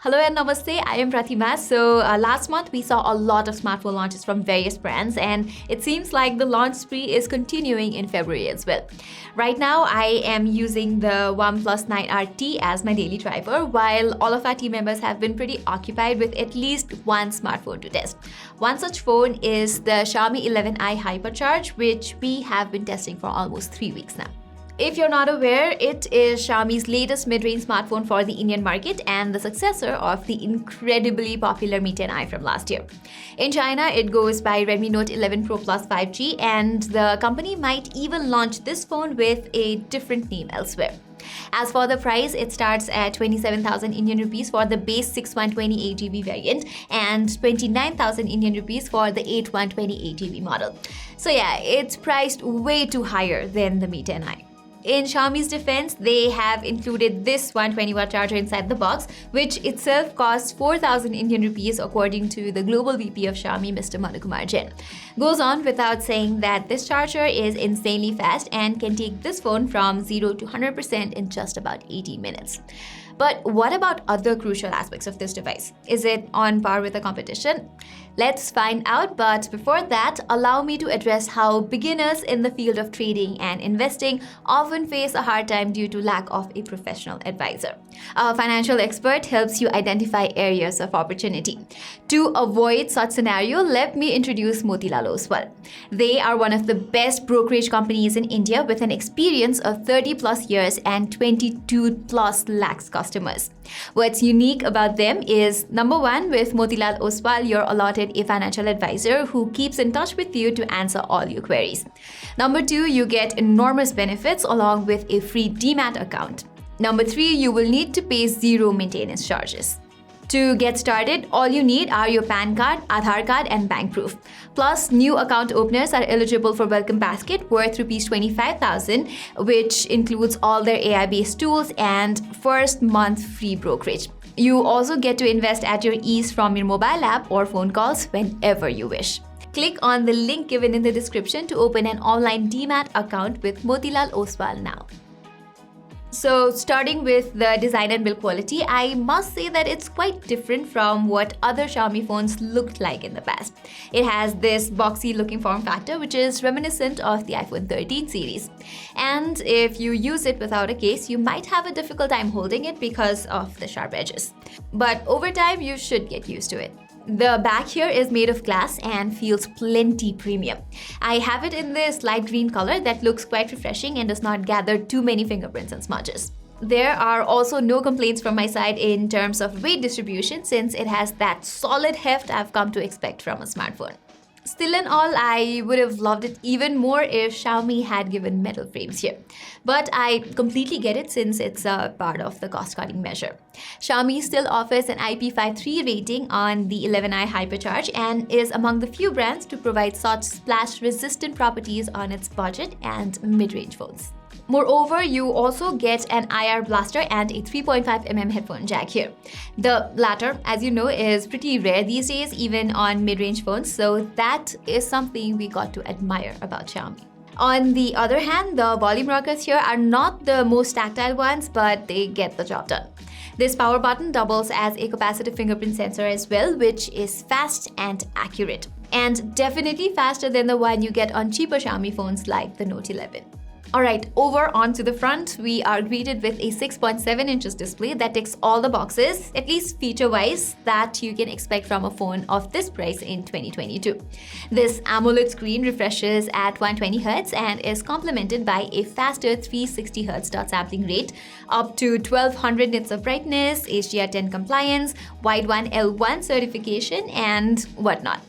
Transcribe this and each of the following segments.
Hello and namaste, I am Pratima. So last month we saw a lot of smartphone launches from various brands, and it seems like the launch spree is continuing in February as well. Right now I am using the OnePlus 9RT as my daily driver, while all of our team members have been pretty occupied with at least one smartphone to test. One such phone is the Xiaomi 11i Hypercharge, which we have been testing for almost 3 weeks now. If you're not aware, it is Xiaomi's latest mid-range smartphone for the Indian market and the successor of the incredibly popular Mi 10i from last year. In China, it goes by Redmi Note 11 Pro Plus 5G, and the company might even launch this phone with a different name elsewhere. As for the price, it starts at 27,000 Indian rupees for the base 6128GB variant and 29,000 Indian rupees for the 8128GB model. So yeah, it's priced way too higher than the Mi 10i. In Xiaomi's defense, they have included this 120-watt charger inside the box, which itself costs 4,000 Indian rupees according to the global VP of Xiaomi, Mr. Manukumar Jain. Goes on without saying that this charger is insanely fast and can take this phone from 0 to 100% in just about 18 minutes. But what about other crucial aspects of this device? Is it on par with the competition? Let's find out, but before that, allow me to address how beginners in the field of trading and investing often face a hard time due to lack of a professional advisor. A financial expert helps you identify areas of opportunity. To avoid such scenario, let me introduce Motilal Oswal. They are one of the best brokerage companies in India with an experience of 30 plus years and 22 plus lakhs customers. What's unique about them is, number one, with Motilal Oswal, you're allotted a financial advisor who keeps in touch with you to answer all your queries. Number two, you get enormous benefits along with a free demat account. Number three, you will need to pay zero maintenance charges. To get started, all you need are your PAN card, Aadhaar card, and bank proof. Plus, new account openers are eligible for welcome basket worth Rs 25,000, which includes all their AI-based tools and first month free brokerage. You also get to invest at your ease from your mobile app or phone calls whenever you wish. Click on the link given in the description to open an online demat account with Motilal Oswal now. So starting with the design and build quality, I must say that it's quite different from what other Xiaomi phones looked like in the past. It has this boxy looking form factor which is reminiscent of the iPhone 13 series. And if you use it without a case, you might have a difficult time holding it because of the sharp edges. But over time, you should get used to it. The back here is made of glass and feels plenty premium. I have it in this light green color that looks quite refreshing and does not gather too many fingerprints and smudges. There are also no complaints from my side in terms of weight distribution, since it has that solid heft I've come to expect from a smartphone. Still in all, I would have loved it even more if Xiaomi had given metal frames here. But I completely get it since it's a part of the cost-cutting measure. Xiaomi still offers an IP53 rating on the 11i Hypercharge and is among the few brands to provide such splash-resistant properties on its budget and mid-range phones. Moreover, you also get an IR blaster and a 3.5mm headphone jack here. The latter, as you know, is pretty rare these days, even on mid-range phones, so that is something we got to admire about Xiaomi. On the other hand, the volume rockers here are not the most tactile ones, but they get the job done. This power button doubles as a capacitive fingerprint sensor as well, which is fast and accurate, and definitely faster than the one you get on cheaper Xiaomi phones like the Note 11. Alright, over onto the front, we are greeted with a 6.7 inches display that ticks all the boxes, at least feature-wise, that you can expect from a phone of this price in 2022. This AMOLED screen refreshes at 120Hz and is complemented by a faster 360Hz dot sampling rate, up to 1200 nits of brightness, HDR10 compliance, Wide 1L1 certification, and whatnot.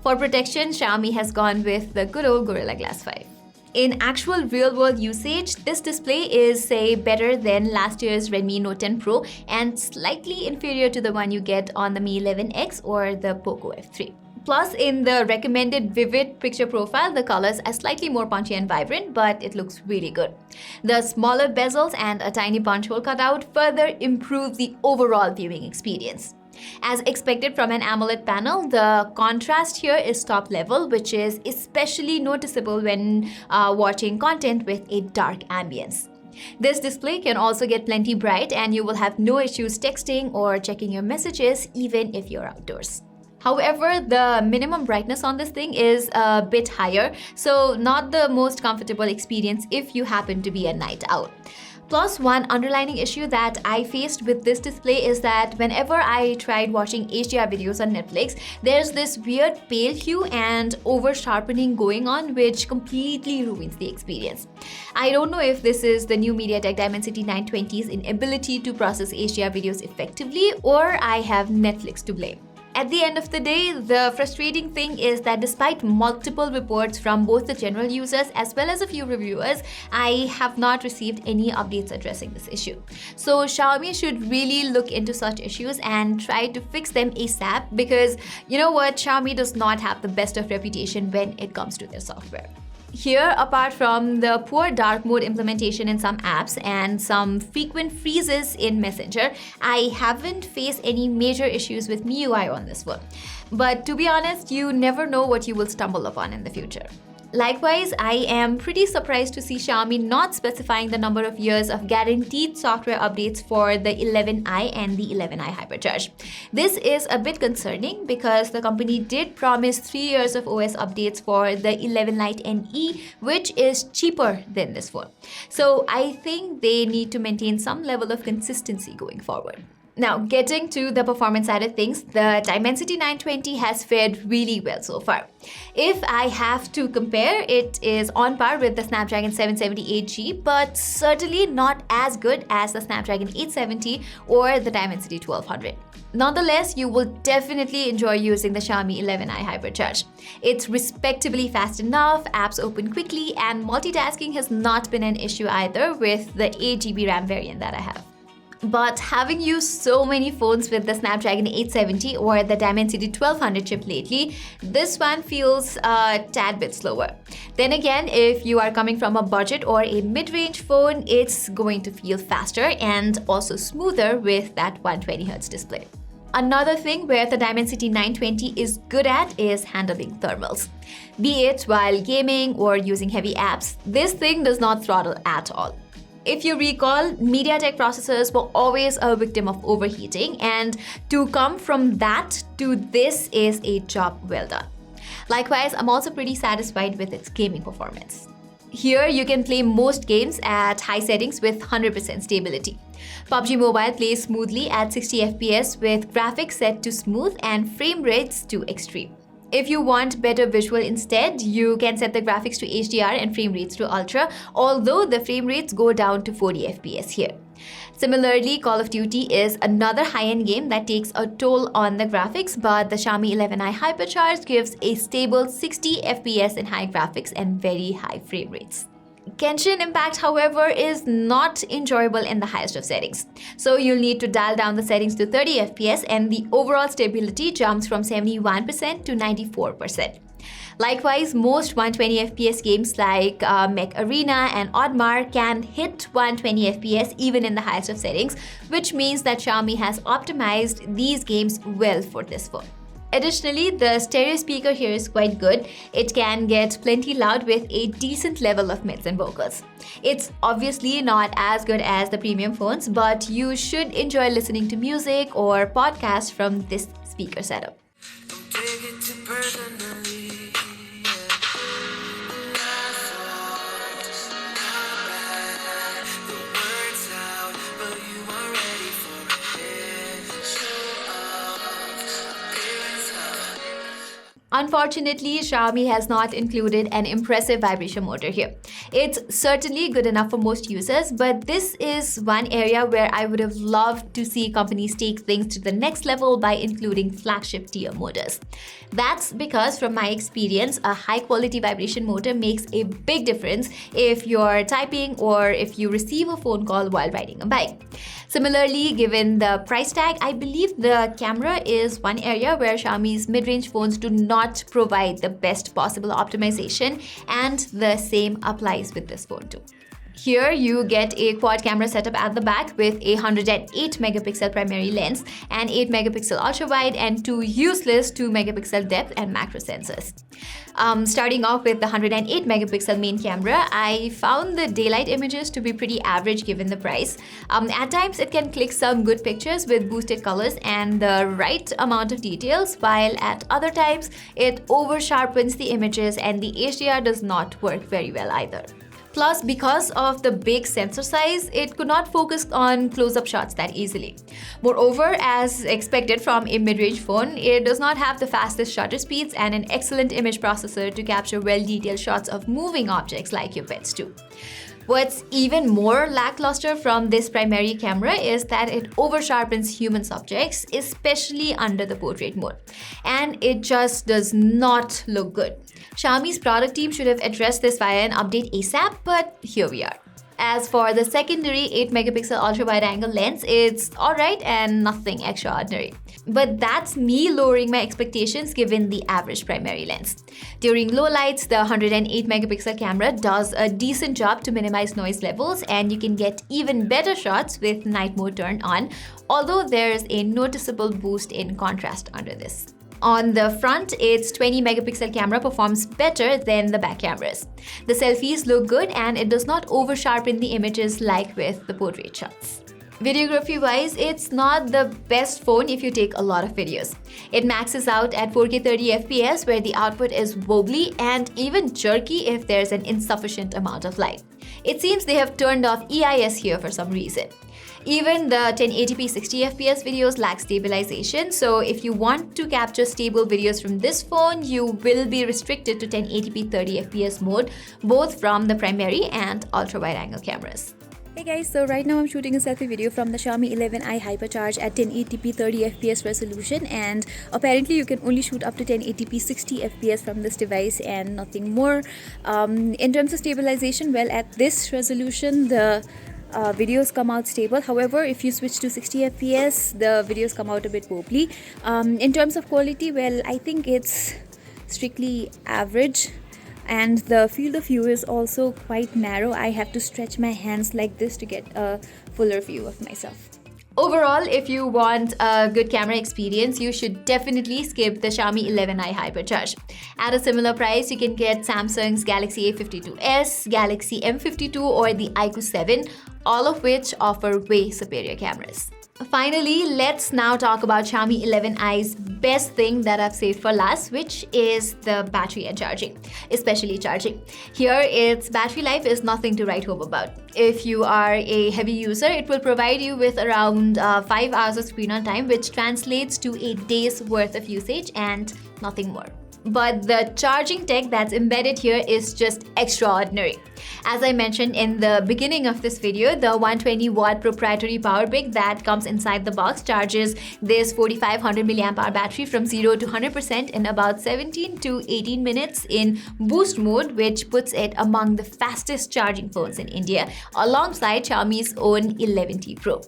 For protection, Xiaomi has gone with the good old Gorilla Glass 5. In actual real-world usage, this display is, say, better than last year's Redmi Note 10 Pro and slightly inferior to the one you get on the Mi 11X or the Poco F3. Plus, in the recommended vivid picture profile, the colors are slightly more punchy and vibrant, but it looks really good. The smaller bezels and a tiny punch hole cutout further improve the overall viewing experience. As expected from an AMOLED panel, the contrast here is top level, which is especially noticeable when watching content with a dark ambience. This display can also get plenty bright and you will have no issues texting or checking your messages even if you're outdoors. However, the minimum brightness on this thing is a bit higher, so not the most comfortable experience if you happen to be a night owl. Plus, one underlying issue that I faced with this display is that whenever I tried watching HDR videos on Netflix, there's this weird pale hue and over sharpening going on which completely ruins the experience. I don't know if this is the new MediaTek Dimensity 920's inability to process HDR videos effectively, or I have Netflix to blame. At the end of the day, the frustrating thing is that despite multiple reports from both the general users as well as a few reviewers, I have not received any updates addressing this issue. So Xiaomi should really look into such issues and try to fix them ASAP, because you know what, Xiaomi does not have the best of reputation when it comes to their software. Here, apart from the poor dark mode implementation in some apps and some frequent freezes in Messenger, I haven't faced any major issues with MIUI on this one. But to be honest, you never know what you will stumble upon in the future. Likewise, I am pretty surprised to see Xiaomi not specifying the number of years of guaranteed software updates for the 11i and the 11i Hypercharge. This is a bit concerning because the company did promise 3 years of OS updates for the 11 Lite NE, which is cheaper than this phone. So I think they need to maintain some level of consistency going forward. Now, getting to the performance side of things, the Dimensity 920 has fared really well so far. If I have to compare, it is on par with the Snapdragon 778G, but certainly not as good as the Snapdragon 870 or the Dimensity 1200. Nonetheless, you will definitely enjoy using the Xiaomi 11i Hypercharge. It's respectably fast enough, apps open quickly, and multitasking has not been an issue either with the 8GB RAM variant that I have. But having used so many phones with the Snapdragon 870 or the Dimensity 1200 chip lately, this one feels a tad bit slower. Then again, if you are coming from a budget or a mid-range phone, it's going to feel faster and also smoother with that 120Hz display. Another thing where the Dimensity 920 is good at is handling thermals. Be it while gaming or using heavy apps, this thing does not throttle at all. If you recall, MediaTek processors were always a victim of overheating, and to come from that to this is a job well done. Likewise, I'm also pretty satisfied with its gaming performance. Here, you can play most games at high settings with 100% stability. PUBG Mobile plays smoothly at 60 FPS with graphics set to smooth and frame rates to extreme. If you want better visual instead, you can set the graphics to HDR and frame rates to Ultra, although the frame rates go down to 40 FPS here. Similarly, Call of Duty is another high-end game that takes a toll on the graphics, but the Xiaomi 11i Hypercharge gives a stable 60 FPS in high graphics and very high frame rates. Genshin Impact, however, is not enjoyable in the highest of settings. So you'll need to dial down the settings to 30 FPS and the overall stability jumps from 71% to 94%. Likewise, most 120 FPS games like Mech Arena and Oddmar can hit 120 FPS even in the highest of settings, which means that Xiaomi has optimized these games well for this phone. Additionally, the stereo speaker here is quite good. It can get plenty loud with a decent level of mids and vocals. It's obviously not as good as the premium phones, but you should enjoy listening to music or podcasts from this speaker setup. Don't take it too personally. Unfortunately, Xiaomi has not included an impressive vibration motor here. It's certainly good enough for most users, but this is one area where I would have loved to see companies take things to the next level by including flagship tier motors. That's because from my experience, a high quality vibration motor makes a big difference if you're typing or if you receive a phone call while riding a bike. Similarly, given the price tag, I believe the camera is one area where Xiaomi's mid-range phones do not provide the best possible optimization, and the same applies with this phone too. Here you get a quad camera setup at the back with a 108 megapixel primary lens, and 8 megapixel ultra wide, and two useless 2 megapixel depth and macro sensors. Starting off with the 108 megapixel main camera, I found the daylight images to be pretty average given the price. At times it can click some good pictures with boosted colors and the right amount of details, while at other times it over sharpens the images and the HDR does not work very well either. Plus, because of the big sensor size, it could not focus on close-up shots that easily. Moreover, as expected from a mid-range phone, it does not have the fastest shutter speeds and an excellent image processor to capture well-detailed shots of moving objects like your pets too. What's even more lackluster from this primary camera is that it over-sharpens human subjects, especially under the portrait mode. And it just does not look good. Xiaomi's product team should have addressed this via an update ASAP, but here we are. As for the secondary 8 megapixel ultra wide angle lens, it's alright and nothing extraordinary. But that's me lowering my expectations given the average primary lens. During low lights, the 108 megapixel camera does a decent job to minimize noise levels, and you can get even better shots with night mode turned on, although there's a noticeable boost in contrast under this. On the front, its 20 megapixel camera performs better than the back cameras. The selfies look good and it does not over sharpen the images like with the portrait shots. Videography wise, it's not the best phone if you take a lot of videos. It maxes out at 4K 30 FPS where the output is wobbly and even jerky if there's an insufficient amount of light. It seems they have turned off EIS here for some reason. Even the 1080p 60 FPS videos lack stabilization, so if you want to capture stable videos from this phone, you will be restricted to 1080p 30 FPS mode, both from the primary and ultra wide angle cameras. Hey guys, so right now I'm shooting a selfie video from the Xiaomi 11i Hypercharge at 1080p 30 fps resolution, and apparently you can only shoot up to 1080p 60 fps from this device and nothing more. In terms of stabilization, well, at this resolution the videos come out stable. However, if you switch to 60 fps, the videos come out a bit wobbly. In terms of quality, well, I think it's strictly average. And the field of view is also quite narrow. I have to stretch my hands like this to get a fuller view of myself. Overall, if you want a good camera experience, you should definitely skip the Xiaomi 11i Hypercharge. At a similar price, you can get Samsung's Galaxy A52s, Galaxy M52 or the iQOO 7, all of which offer way superior cameras. Finally, let's now talk about Xiaomi 11i's best thing that I've saved for last, which is the battery and charging, especially charging. Here, its battery life is nothing to write home about. If you are a heavy user, it will provide you with around 5 hours of screen on time, which translates to a day's worth of usage and nothing more. But the charging tech that's embedded here is just extraordinary. As I mentioned in the beginning of this video, the 120 watt proprietary power brick that comes inside the box charges this 4500 mAh battery from 0 to 100% in about 17 to 18 minutes in boost mode, which puts it among the fastest charging phones in India, alongside Xiaomi's own 11T Pro.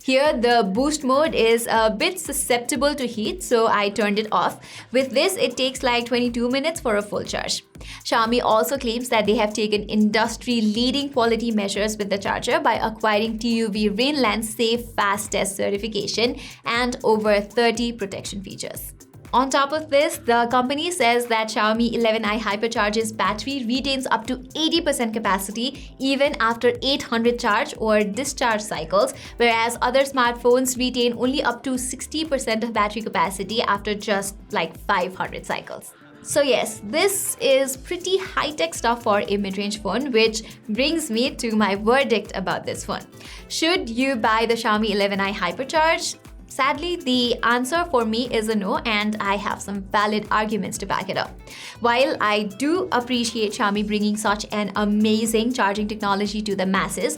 Here, the boost mode is a bit susceptible to heat, so I turned it off. With this, it takes like 22 minutes for a full charge. Xiaomi also claims that they have taken industry-leading quality measures with the charger by acquiring TUV Rainland Safe Fast Test certification and over 30 protection features. On top of this, the company says that Xiaomi 11i Hypercharge's battery retains up to 80% capacity even after 800 charge or discharge cycles, whereas other smartphones retain only up to 60% of battery capacity after just like 500 cycles. So yes, this is pretty high-tech stuff for a mid-range phone, which brings me to my verdict about this phone. Should you buy the Xiaomi 11i Hypercharge? Sadly, the answer for me is a no, and I have some valid arguments to back it up. While I do appreciate Xiaomi bringing such an amazing charging technology to the masses,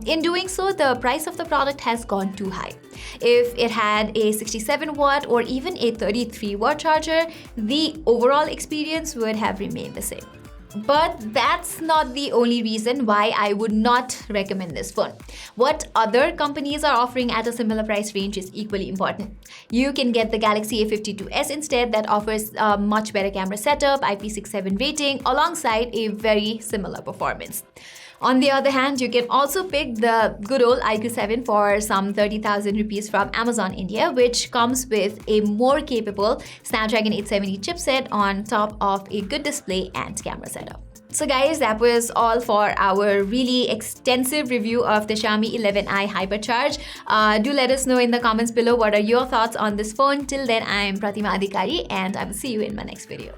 in doing so, the price of the product has gone too high. If it had a 67 watt or even a 33 watt charger, the overall experience would have remained the same. But that's not the only reason why I would not recommend this phone. What other companies are offering at a similar price range is equally important. You can get the Galaxy A52s instead, that offers a much better camera setup, IP67 rating, alongside a very similar performance. On the other hand, you can also pick the good old iQOO 7 for some 30,000 rupees from Amazon India, which comes with a more capable Snapdragon 870 chipset on top of a good display and camera setup. So guys, that was all for our really extensive review of the Xiaomi 11i Hypercharge. Do let us know in the comments below what are your thoughts on this phone. Till then, I'm Pratima Adhikari and I will see you in my next video.